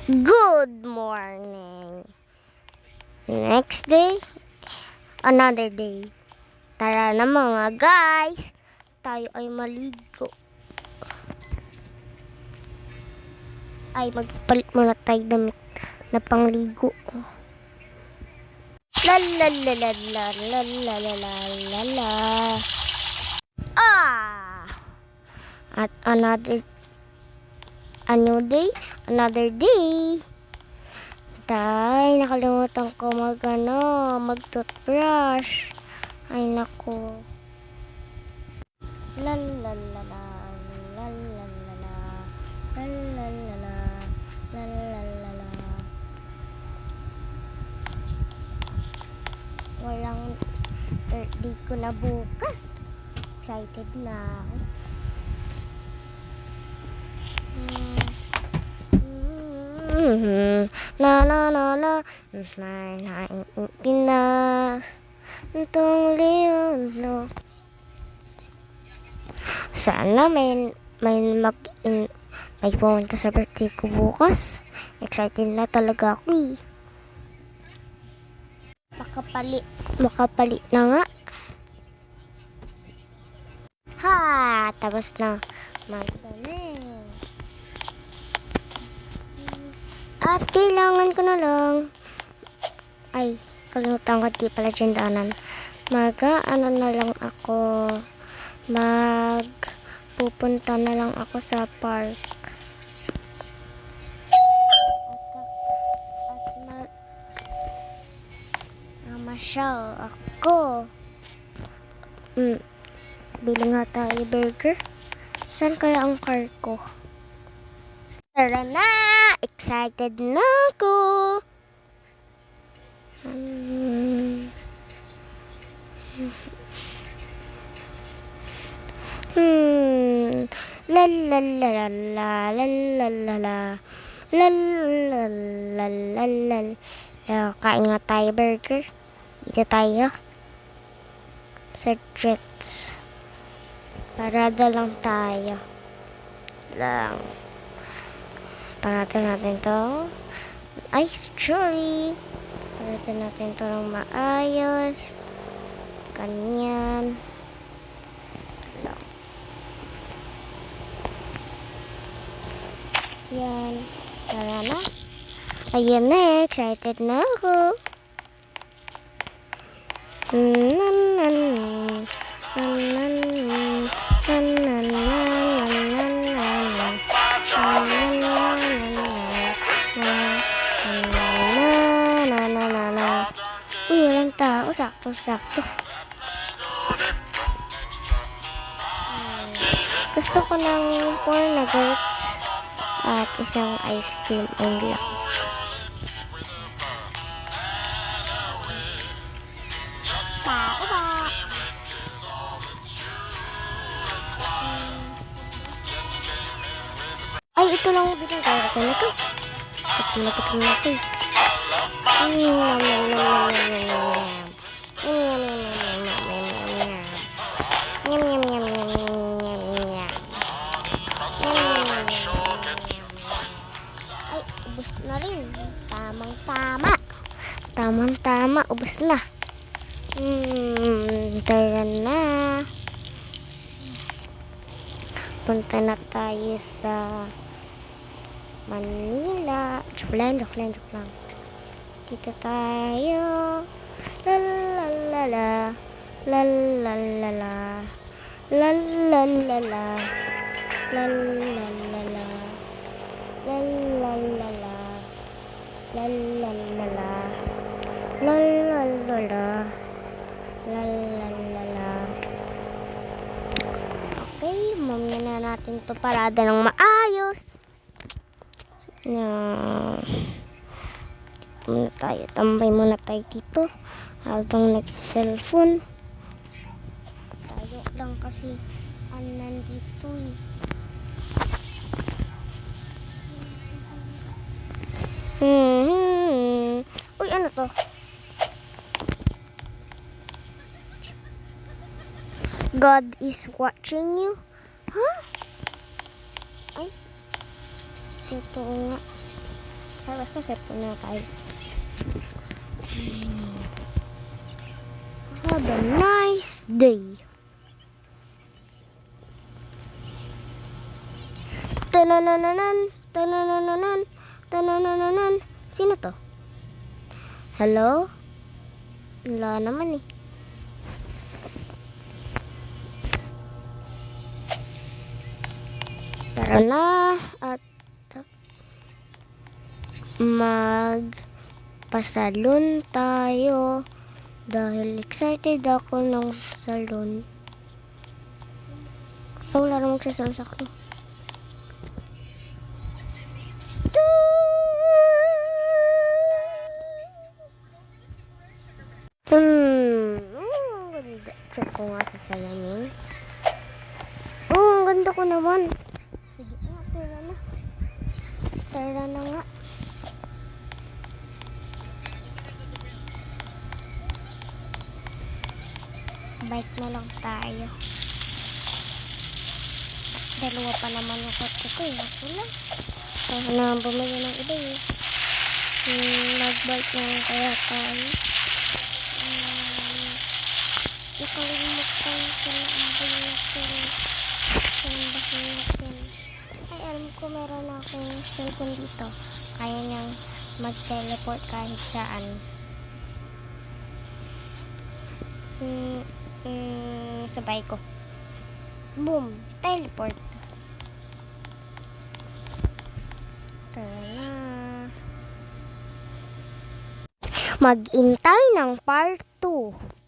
Good morning. Next day, another day. Tara na mga guys, tayo ay maligo. Ay, magpalit muna tayo damit na pangligo. La la la la la la la la la la la. At a new day, another day. Tay, nakalimutan ko mag-toothbrush. Ay, naku. La la la la la la la la la la la la la la la. Walang birthday ko na bukas. Excited na ako. La la la la, Pinas, itong leon, no. Sana may pumunta sa birthday ko bukas. Excited na talaga ako eh. Makapali na nga. Ha, tapos na magpalit. At kailangan ko na lang. Ay, kalimutan ko, di pala dyan ano na lang ako. Pupunta na lang ako sa park. At mamasyal ako. Bili nga tayo burger. Saan kaya ang car ko? Tara na! Excited na ako! La la la la la la la la la la la la la la. Kain nga tayo burger. Dito tayo sa Jets. Parada lang tayo. Parada natin to. Ay, sorry. Parada natin to ng maayos. Ganyan. Yan. Tara na. Ayan na. Excited na ako. Uy, walang tao. Sakto. Gusto ko ng 4 nuggets at isang ice cream and lang. Tao ba? Ay, ito lang ang binagay ko na to. Ito na to. Ay, ubos na rin. Tamang-tama, ubos na. Tara na. Punta na tayo sa Manila. Joke lang. Dito tayo. La la la la. La la la la. La la la la. La la la la. La la la la. La la la la. La la la la. La la la la. Okay, mamaya na natin to parada ng maayos. Tambay muna tayo dito habang nag-cellphone tayo lang kasi nandito Uy, ano to? God is watching you. Huh? Ay, totoo nga. Ay, basta cellphone na tayo. Have a nice day. Tanananan, tanananan, tanananan. Sino to? Hello? Wala naman eh. Tara na at magpasalon tayo dahil excited ako ng salon. Wala na magsasalon sa akin. Ganda. Check ko nga sa salamin. Ang ganda ko naman. Sige nga, tara na. Tara na nga. Bike na lang tayo. Dalawa pa naman yung kotse ko eh. Ako lang. Kaya na bumili ng iba eh. Mag-bike na lang kaya tayo. Nakalimutan ko na ang natin. Ay, alam ko meron akong cellphone dito. Kaya niyang mag-teleport kahit saan. Sabay ko. Boom! Teleport. Tara. Mag-intay ng part 2.